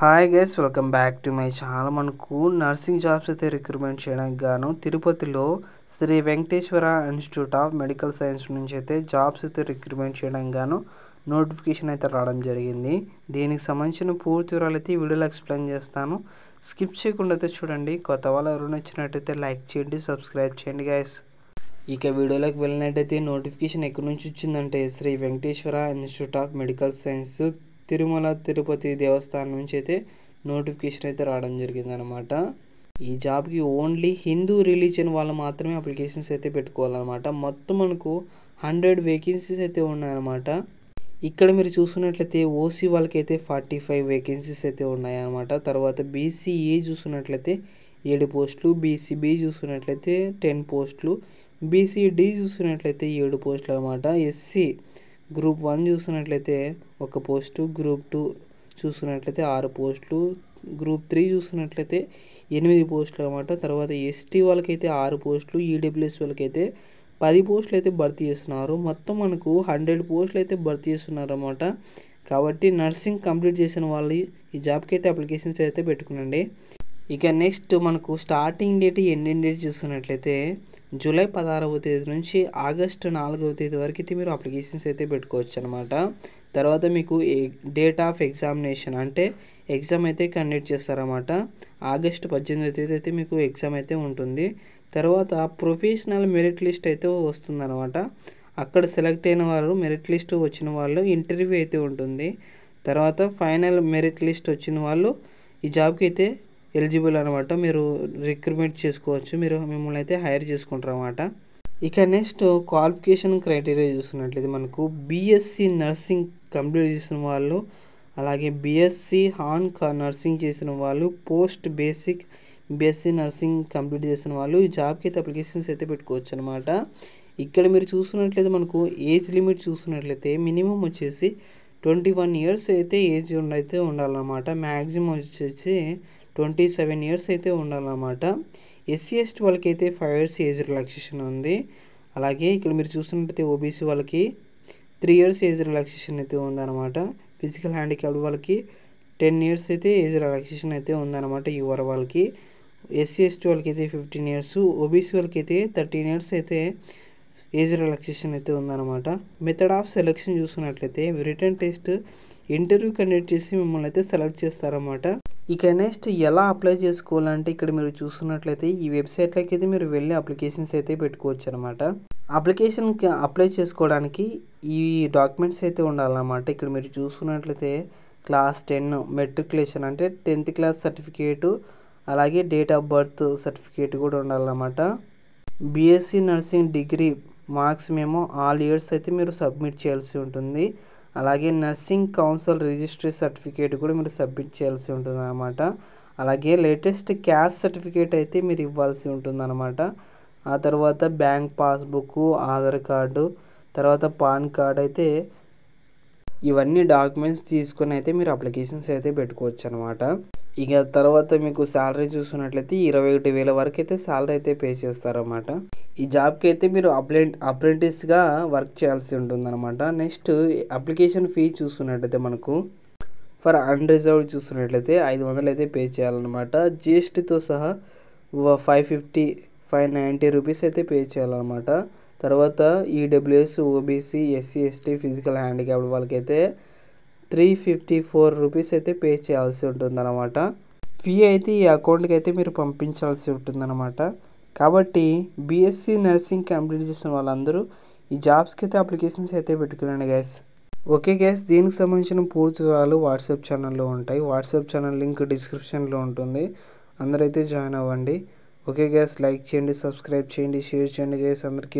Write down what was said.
Hi guys, welcome back to my channel. మనకు nursing jobs అయితే recruitment చేయడానికి గాను తిరుపతిలో Shri Venkateswara institute of medical science నుంచి అయితే జాబ్స్ అయితే రిక్రూట్మెంట్ చేయడానికి గాను నోటిఫికేషన్ అయితే రావడం జరిగింది. దీనికి సంబంధించిన పూర్తి వివరాలు అయితే ఈ వీడియోలో ఎక్స్ప్లెయిన్ చేస్తాను. స్కిప్ చేయకుండా అయితే చూడండి. కొత్త వాళ్ళు ఎవరైనా వచ్చినట్టయితే లైక్ చేయండి, సబ్స్క్రైబ్ చేయండి గైస్. ఇక వీడియోలోకి వెళ్ళినట్టయితే నోటిఫికేషన్ ఎక్కడి నుంచి వచ్చిందంటే Shri Venkateswara institute of medical science Tirumala Tirupati Devasthanam నుంచి అయితే నోటిఫికేషన్ అయితే రావడం జరిగింది అనమాట. ఈ జాబ్కి ఓన్లీ హిందూ రిలీజియన్ వాళ్ళు మాత్రమే అప్లికేషన్స్ అయితే పెట్టుకోవాలన్నమాట. మొత్తం మనకు 100 వేకెన్సీస్ అయితే ఉన్నాయన్నమాట. ఇక్కడ మీరు చూసుకున్నట్లయితే ఓసీ వాళ్ళకైతే 45 వేకెన్సీస్ అయితే ఉన్నాయన్నమాట. తర్వాత బీసీఏ చూసుకున్నట్లయితే 7 పోస్టులు, బీసీబీ చూసుకున్నట్లయితే 10 పోస్టులు, బీసీడీ చూసుకున్నట్లయితే 7 పోస్టులు అనమాట. ఎస్సీ గ్రూప్ 1 చూసుకున్నట్లయితే 1 పోస్టు, గ్రూప్ 2 చూసుకున్నట్లయితే 6 పోస్టులు, గ్రూప్ 3 చూసుకున్నట్లయితే 8 పోస్టులు అనమాట. తర్వాత ఎస్టీ వాళ్ళకైతే 6 పోస్టులు, ఈడబ్ల్యూఎస్ వాళ్ళకైతే 10 పోస్టులు అయితే భర్తీ చేస్తున్నారు. మొత్తం మనకు 100 పోస్టులు అయితే భర్తీ చేస్తున్నారు అనమాట. కాబట్టి నర్సింగ్ కంప్లీట్ చేసిన వాళ్ళు ఈ జాబ్కి అయితే అప్లికేషన్స్ అయితే పెట్టుకునండి. ఇక నెక్స్ట్ మనకు స్టార్టింగ్ డేట్, ఎండింగ్ డేట్ చూస్తున్నట్లయితే జూలై 16వ తేదీ నుంచి ఆగస్టు 4వ తేదీ వరకు అయితే మీరు అప్లికేషన్స్ అయితే పెట్టుకోవచ్చు అనమాట. తర్వాత మీకు డేట్ ఆఫ్ ఎగ్జామినేషన్ అంటే ఎగ్జామ్ అయితే కండక్ట్ చేస్తారన్నమాట. ఆగస్టు 18వ తేదీ అయితే మీకు ఎగ్జామ్ అయితే ఉంటుంది. తర్వాత ప్రొఫెషనల్ మెరిట్ లిస్ట్ అయితే వస్తుందన్నమాట. అక్కడ సెలెక్ట్ అయిన వారు, మెరిట్ లిస్ట్ వచ్చిన వాళ్ళు ఇంటర్వ్యూ అయితే ఉంటుంది. తర్వాత ఫైనల్ మెరిట్ లిస్ట్ వచ్చిన వాళ్ళు ఈ జాబ్కి అయితే ఎలిజిబుల్ అనమాట. మీరు రిక్రూట్మెంట్ చేసుకోవచ్చు, మిమ్మల్ని అయితే హైర్ చేసుకుంటారు అనమాట. ఇక నెక్స్ట్ క్వాలిఫికేషన్ క్రైటీరియా చూసుకున్నట్లయితే మనకు బీఎస్సీ నర్సింగ్ కంప్లీట్ చేసిన వాళ్ళు, అలాగే బీఎస్సీ హాన్ నర్సింగ్ చేసిన వాళ్ళు, post basic BSc nursing complete చేసిన వాళ్ళు ఈ జాబ్కి అయితే అప్లికేషన్స్ అయితే పెట్టుకోవచ్చు అనమాట. ఇక్కడ మీరు చూసుకున్నట్లయితే మనకు ఏజ్ లిమిట్ చూసుకున్నట్లయితే మినిమం వచ్చేసి 21 ఇయర్స్ అయితే ఏజ్ అయితే ఉండాలన్నమాట. మ్యాక్సిమం వచ్చేసి 27 ఇయర్స్ అయితే ఉండాలన్నమాట. ఎస్సీ ఎస్టీ వాళ్ళకి అయితే 5 ఇయర్స్ ఏజ్ రిలాక్సేషన్ ఉంది. అలాగే ఇక్కడ మీరు చూస్తున్నట్టయితే ఓబీసీ వాళ్ళకి 3 ఇయర్స్ ఏజ్ రిలాక్సేషన్ అయితే ఉందన్నమాట. ఫిజికల్ హ్యాండిక్యాప్డ్ వాళ్ళకి 10 ఇయర్స్ అయితే ఏజ్ రిలాక్సేషన్ అయితే ఉందన్నమాట. యువర్ వాళ్ళకి, ఎస్సీ ఎస్టీ వాళ్ళకి అయితే 15 ఇయర్స్, ఓబీసీ వాళ్ళకి అయితే 13 ఇయర్స్ అయితే ఏజ్ రిలాక్సేషన్ అయితే ఉందన్నమాట. మెథడ్ ఆఫ్ సెలెక్షన్ చూసుకున్నట్లయితే రిటర్న్ టెస్ట్, ఇంటర్వ్యూ కండక్ట్ చేసి మిమ్మల్ని అయితే సెలెక్ట్ చేస్తారన్నమాట. ఇక నెక్స్ట్ ఎలా అప్లై చేసుకోవాలంటే ఇక్కడ మీరు చూసుకున్నట్లయితే ఈ వెబ్సైట్లోకి అయితే మీరు వెళ్ళి అప్లికేషన్స్ అయితే పెట్టుకోవచ్చు అనమాట. అప్లికేషన్కి అప్లై చేసుకోవడానికి ఈ డాక్యుమెంట్స్ అయితే ఉండాలన్నమాట. ఇక్కడ మీరు చూసుకున్నట్లయితే క్లాస్ 10 మెట్రికులేషన్ అంటే 10th క్లాస్ సర్టిఫికేటు, అలాగే డేట్ ఆఫ్ బర్త్ సర్టిఫికేట్ కూడా ఉండాలన్నమాట. బీఎస్సీ నర్సింగ్ డిగ్రీ మార్క్స్ మేము ఆల్ ఇయర్స్ అయితే మీరు సబ్మిట్ చేయాల్సి ఉంటుంది. అలాగే నర్సింగ్ కౌన్సిల్ రిజిస్ట్రీ సర్టిఫికేట్ కూడా మీరు సబ్మిట్ చేయాల్సి ఉంటుంది అన్నమాట. అలాగే లేటెస్ట్ క్యాస్ట్ సర్టిఫికేట్ అయితే మీరు ఇవ్వాల్సి ఉంటుంది అన్నమాట. ఆ తర్వాత బ్యాంక్ పాస్బుక్, ఆధార్ కార్డు, తర్వాత పాన్ కార్డ్ అయితే ఇవన్నీ డాక్యుమెంట్స్ తీసుకొని అయితే మీరు అప్లికేషన్స్ అయితే పెట్టుకోవచ్చు అనమాట. ఇక తర్వాత మీకు శాలరీ చూసుకున్నట్లయితే 21,000 వరకు అయితే శాలరీ అయితే పే చేస్తారన్నమాట. ఈ జాబ్కి అయితే మీరు అప్రెంటిస్గా వర్క్ చేయాల్సి ఉంటుందన్నమాట. నెక్స్ట్ అప్లికేషన్ ఫీ చూసుకున్నట్లయితే మనకు ఫర్ అన్రిజర్వ్డ్ చూసుకున్నట్లయితే 500 అయితే పే చేయాలన్నమాట. జిఎస్టీతో సహా 590 రూపీస్ అయితే పే చేయాలన్నమాట. తర్వాత EWS, OBC, SC ST, physical handicapped వాళ్ళకైతే 354 రూపీస్ అయితే పే చేయాల్సి ఉంటుందన్నమాట. ఫీ అయితే ఈ అకౌంట్కి అయితే మీరు పంపించాల్సి ఉంటుందన్నమాట. కాబట్టి బీఎస్సీ నర్సింగ్ కంప్లీట్ చేసిన వాళ్ళందరూ ఈ జాబ్స్కి అయితే అప్లికేషన్స్ అయితే పెట్టుకున్నాను గైస్. ఓకే గైస్, దీనికి సంబంధించిన పూర్తి వివరాలు వాట్సాప్ ఛానల్లో ఉంటాయి. వాట్సాప్ ఛానల్ లింక్ డిస్క్రిప్షన్లో ఉంటుంది. అందరైతే జాయిన్ అవ్వండి. ఓకే గైస్, లైక్ చేయండి, సబ్స్క్రైబ్ చేయండి, షేర్ చేయండి గైస్. అందరికీ